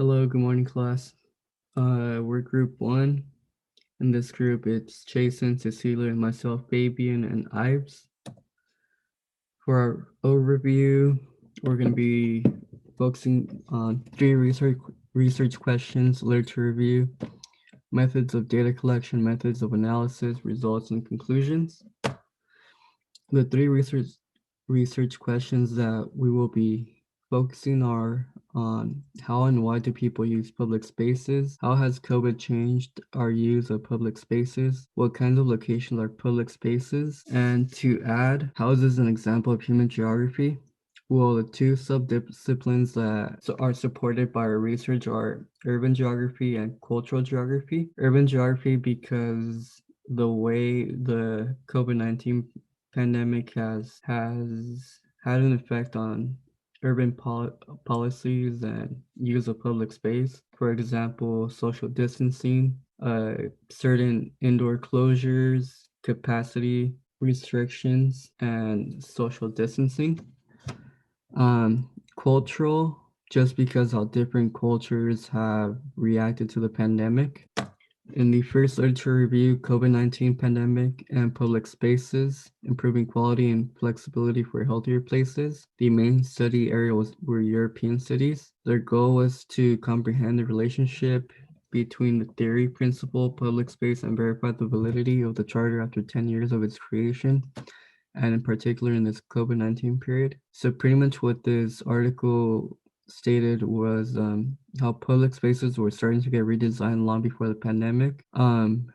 Hello, good morning, class. We're group one. In this group, it's Jason, Cecilia, and myself, Fabian, and Ives. For our overview, we're going to be focusing on three research questions: literature review, methods of data collection, methods of analysis, results, and conclusions. The three research questions that we will be focusing are on how and why do people use public spaces? How has COVID changed our use of public spaces? What kinds of locations are public spaces? And to add, how is this an example of human geography? Well, the two subdisciplines that are supported by our research are urban geography and cultural geography. Urban geography because the way the COVID-19 pandemic has had an effect on urban policies and use of public space. For example, social distancing, certain indoor closures, capacity restrictions, and social distancing. Cultural, just because how different cultures have reacted to the pandemic. In the first literature review, COVID-19 pandemic and public spaces, improving quality and flexibility for healthier places. The main study area were European cities. Their goal was to comprehend the relationship between the theory, principle, public space, and verify the validity of the charter after 10 years of its creation, and in particular in this COVID-19 period. So pretty much what this article stated was how public spaces were starting to get redesigned long before the pandemic.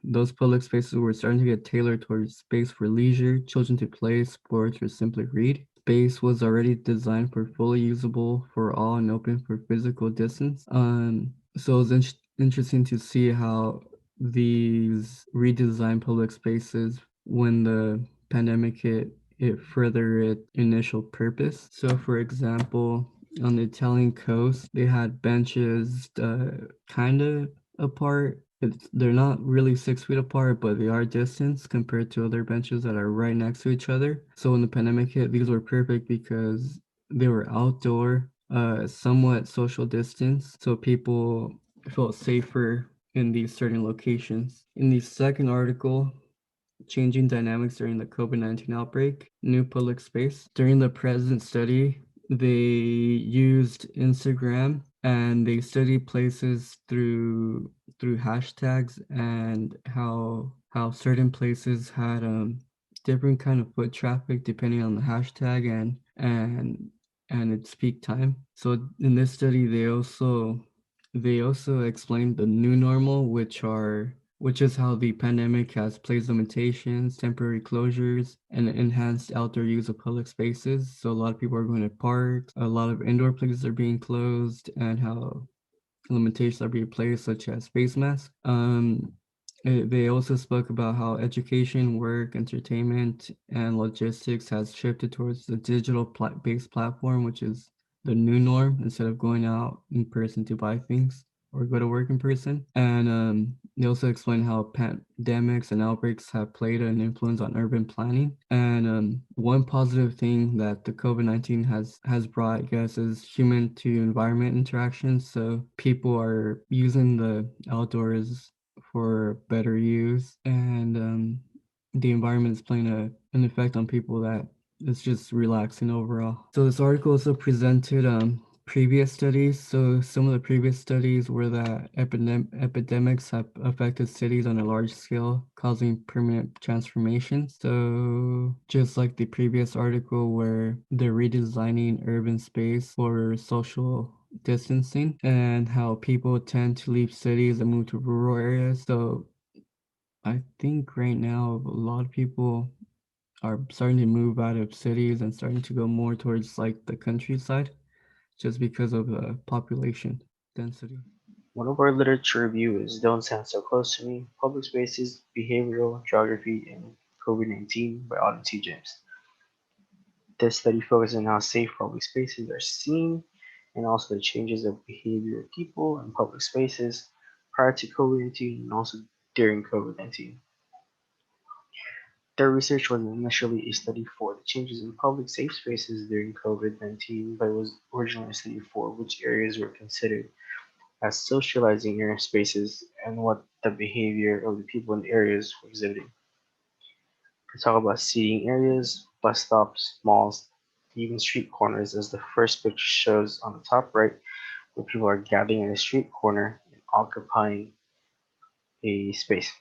Those public spaces were starting to get tailored towards space for leisure, children to play, sports, or simply read. Space was already designed for fully usable for all and open for physical distance. So it was interesting to see how these redesigned public spaces, when the pandemic hit, it furthered its initial purpose. So, for example, on the Italian coast, they had benches kind of apart. They're not really 6 feet apart, but they are distance compared to other benches that are right next to each other. So when the pandemic hit, these were perfect because they were outdoor, somewhat social distance, so people felt safer in these certain locations. In the second article, changing dynamics during the COVID-19 outbreak, new public space. During the present study, they used Instagram and they studied places through hashtags and how certain places had different kind of foot traffic depending on the hashtag and its peak time. So in this study, they also explained the new normal, which is how the pandemic has placed limitations, temporary closures, and enhanced outdoor use of public spaces. So a lot of people are going to parks, a lot of indoor places are being closed, and how limitations are being placed, such as face masks. They also spoke about how education, work, entertainment, and logistics has shifted towards the digital-based platform, which is the new norm, instead of going out in person to buy things or go to work in person. And they also explained how pandemics and outbreaks have played an influence on urban planning. And one positive thing that the COVID-19 has brought, I guess, is human to environment interactions. So people are using the outdoors for better use, and the environment is playing an effect on people that it's just relaxing overall. So this article also presented previous studies. So some of the previous studies were that epidemics have affected cities on a large scale, causing permanent transformation. So just like the previous article where they're redesigning urban space for social distancing and how people tend to leave cities and move to rural areas. So I think right now a lot of people are starting to move out of cities and starting to go more towards like the countryside just because of the population density. One of our literature reviews, Don't Stand So Close to Me, Public Spaces, Behavioral Geography, and COVID-19 by Autumn T. James. This study focuses on how safe public spaces are seen and also the changes of behavior of people in public spaces prior to COVID-19 and also during COVID-19. Their research was initially a study for the changes in public safe spaces during COVID-19, but it was originally a study for which areas were considered as socializing area spaces and what the behavior of the people in the areas were exhibiting. We talk about seating areas, bus stops, malls, even street corners, as the first picture shows on the top right, where people are gathering in a street corner and occupying a space.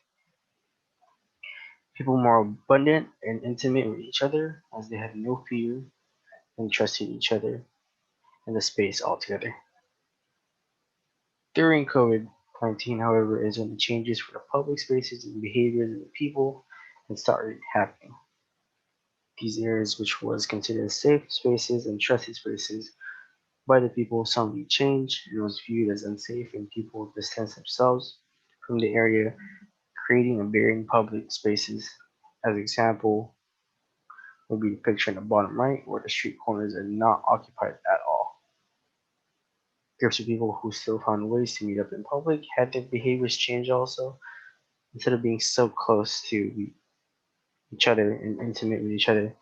People more abundant and intimate with each other as they had no fear and trusted each other and the space altogether. During COVID-19, however, is when the changes for the public spaces and behaviors of the people had started happening. These areas, which was considered safe spaces and trusted spaces by the people, suddenly changed and was viewed as unsafe, and people distanced themselves from the area, creating a barrier in public spaces. As example, would be the picture in the bottom right, where the street corners are not occupied at all. Groups of people who still found ways to meet up in public had their behaviors change also. Instead of being so close to each other and intimate with each other,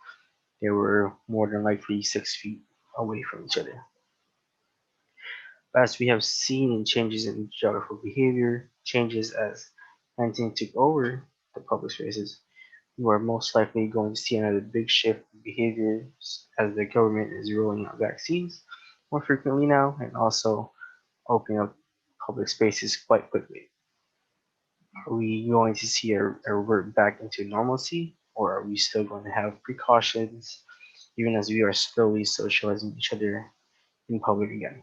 they were more than likely 6 feet away from each other. As we have seen in changes in geographical behavior, changes as 19 took over the public spaces, you are most likely going to see another big shift in behaviors as the government is rolling out vaccines more frequently now and also opening up public spaces quite quickly. Are we going to see a revert back into normalcy, or are we still going to have precautions even as we are slowly socializing each other in public again?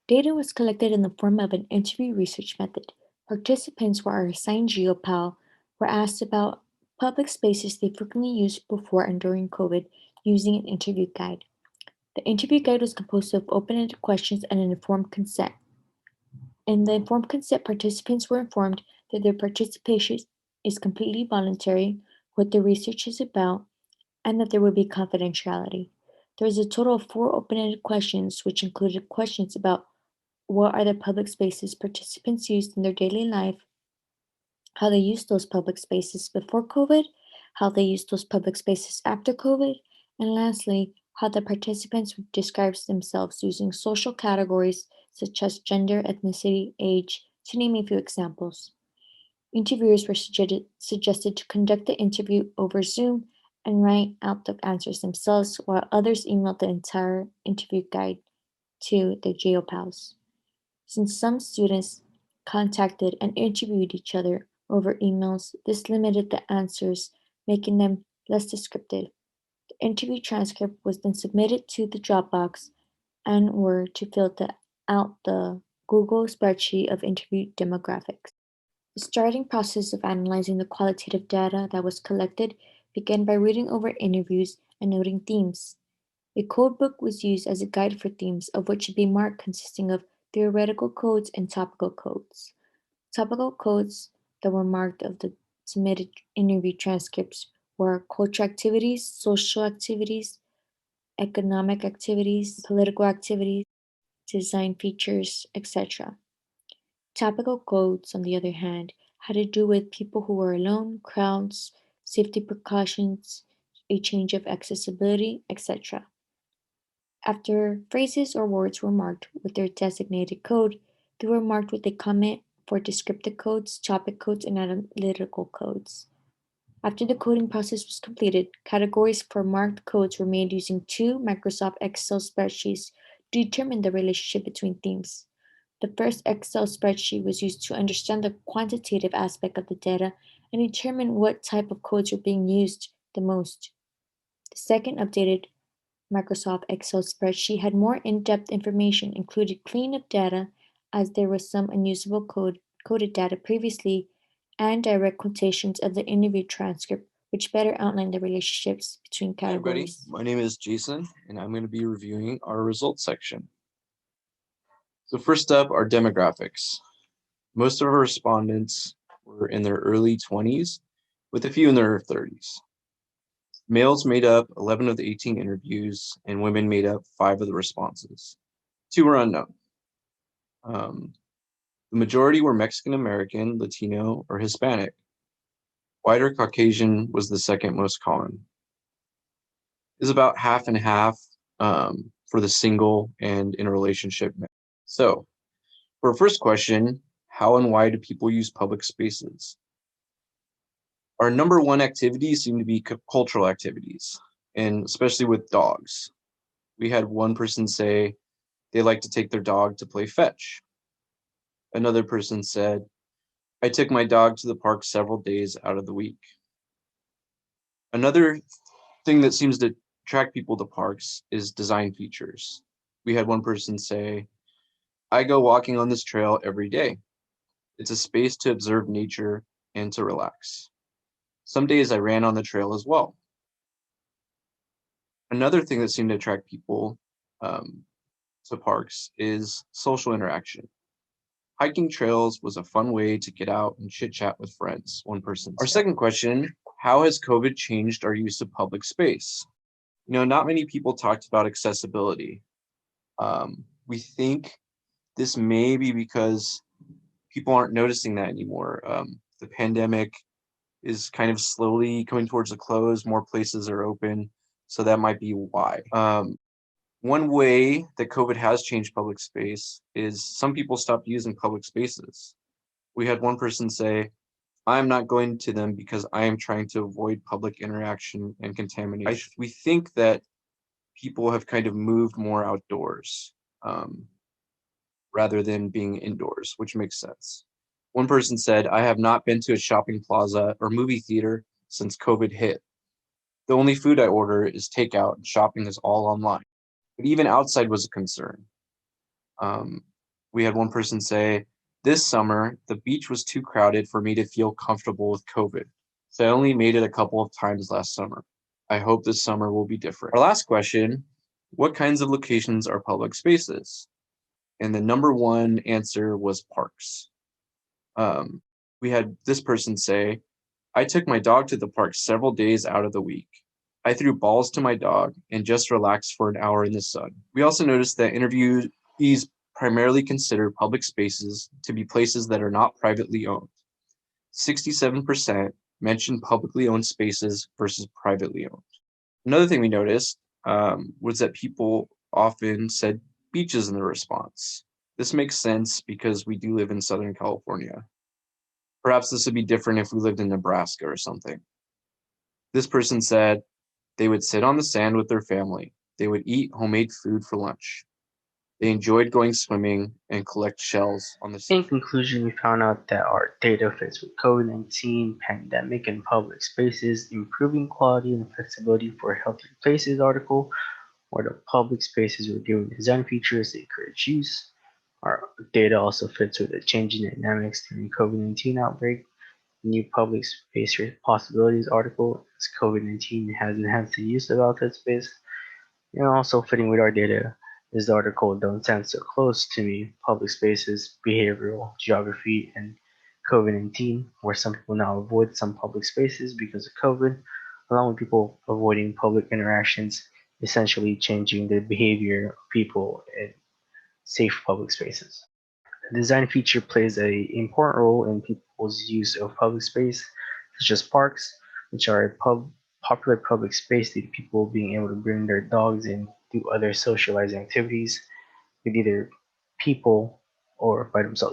Data was collected in the form of an interview research method. Participants who are assigned GeoPal were asked about public spaces they frequently used before and during COVID using an interview guide. The interview guide was composed of open-ended questions and an informed consent. In the informed consent, participants were informed that their participation is completely voluntary, what the research is about, and that there would be confidentiality. There was a total of 4 open-ended questions, which included questions about what are the public spaces participants used in their daily life, how they used those public spaces before COVID, how they used those public spaces after COVID, and lastly, how the participants describe themselves using social categories such as gender, ethnicity, age, to name a few examples. Interviewers were suggested to conduct the interview over Zoom and write out the answers themselves, while others emailed the entire interview guide to the GeoPals. Since some students contacted and interviewed each other over emails, this limited the answers, making them less descriptive. The interview transcript was then submitted to the Dropbox and were to fill out the Google spreadsheet of interview demographics. The starting process of analyzing the qualitative data that was collected began by reading over interviews and noting themes. A codebook was used as a guide for themes, of which should be marked consisting of theoretical codes and topical codes. Topical codes that were marked of the submitted interview transcripts were culture activities, social activities, economic activities, political activities, design features, etc. Topical codes, on the other hand, had to do with people who were alone, crowds, safety precautions, a change of accessibility, etc. After phrases or words were marked with their designated code, they were marked with a comment for descriptive codes, topic codes, and analytical codes. After the coding process was completed, categories for marked codes were made using 2 Microsoft Excel spreadsheets to determine the relationship between themes. The first Excel spreadsheet was used to understand the quantitative aspect of the data and determine what type of codes were being used the most. The second updated Microsoft Excel spreadsheet had more in-depth information, included clean-up data as there was some unusable coded data previously, and direct quotations of the interview transcript, which better outlined the relationships between Hi everybody, categories. my name is Jason and I'm going to be reviewing our results section. So first up, our demographics. Most of our respondents were in their early 20s, with a few in their 30s. Males made up 11 of the 18 interviews and women made up 5 of the responses. 2 were unknown. The majority were Mexican American, Latino, or Hispanic. White or Caucasian was the second most common. Is about half and half for the single and in a relationship. So, for our first question, how and why do people use public spaces? Our number one activities seem to be cultural activities, and especially with dogs. We had one person say they like to take their dog to play fetch. Another person said, I took my dog to the park several days out of the week. Another thing that seems to attract people to parks is design features. We had one person say, I go walking on this trail every day. It's a space to observe nature and to relax. Some days I ran on the trail as well. Another thing that seemed to attract people to parks is social interaction. Hiking trails was a fun way to get out and chit chat with friends, one person said. Our second question, how has COVID changed our use of public space? Not many people talked about accessibility. We think this may be because people aren't noticing that anymore. The pandemic is kind of slowly coming towards a close. More places are open, so that might be why. One way that COVID has changed public space is some people stopped using public spaces. We had one person say, I'm not going to them because I am trying to avoid public interaction and contamination. We think that people have kind of moved more outdoors rather than being indoors, which makes sense. One person said, I have not been to a shopping plaza or movie theater since COVID hit. The only food I order is takeout and shopping is all online. But even outside was a concern. We had one person say, this summer, the beach was too crowded for me to feel comfortable with COVID. So I only made it a couple of times last summer. I hope this summer will be different. Our last question, what kinds of locations are public spaces? And the number one answer was parks. We had this person say, I took my dog to the park several days out of the week. I threw balls to my dog and just relaxed for an hour in the sun. We also noticed that interviewees primarily consider public spaces to be places that are not privately owned. 67% mentioned publicly owned spaces versus privately owned. Another thing we noticed was that people often said beaches in the response. This makes sense because we do live in Southern California. Perhaps this would be different if we lived in Nebraska or something. This person said they would sit on the sand with their family. They would eat homemade food for lunch. They enjoyed going swimming and collect shells on the In conclusion, we found out that our data fits with COVID-19, pandemic, and public spaces, improving quality and flexibility for healthier places article, where the public spaces were given design features that encourage use. Our data also fits with the changing dynamics during COVID-19 outbreak. New public space possibilities article as COVID-19 has enhanced the use of outlet space. And also fitting with our data is the article Don't Stand So Close to Me, Public Spaces, Behavioral, Geography, and COVID-19, where some people now avoid some public spaces because of COVID, along with people avoiding public interactions, essentially changing the behavior of people in safe public spaces. The design feature plays an important role in people's use of public space, such as parks, which are a popular public space due to people being able to bring their dogs and do other socializing activities with either people or by themselves.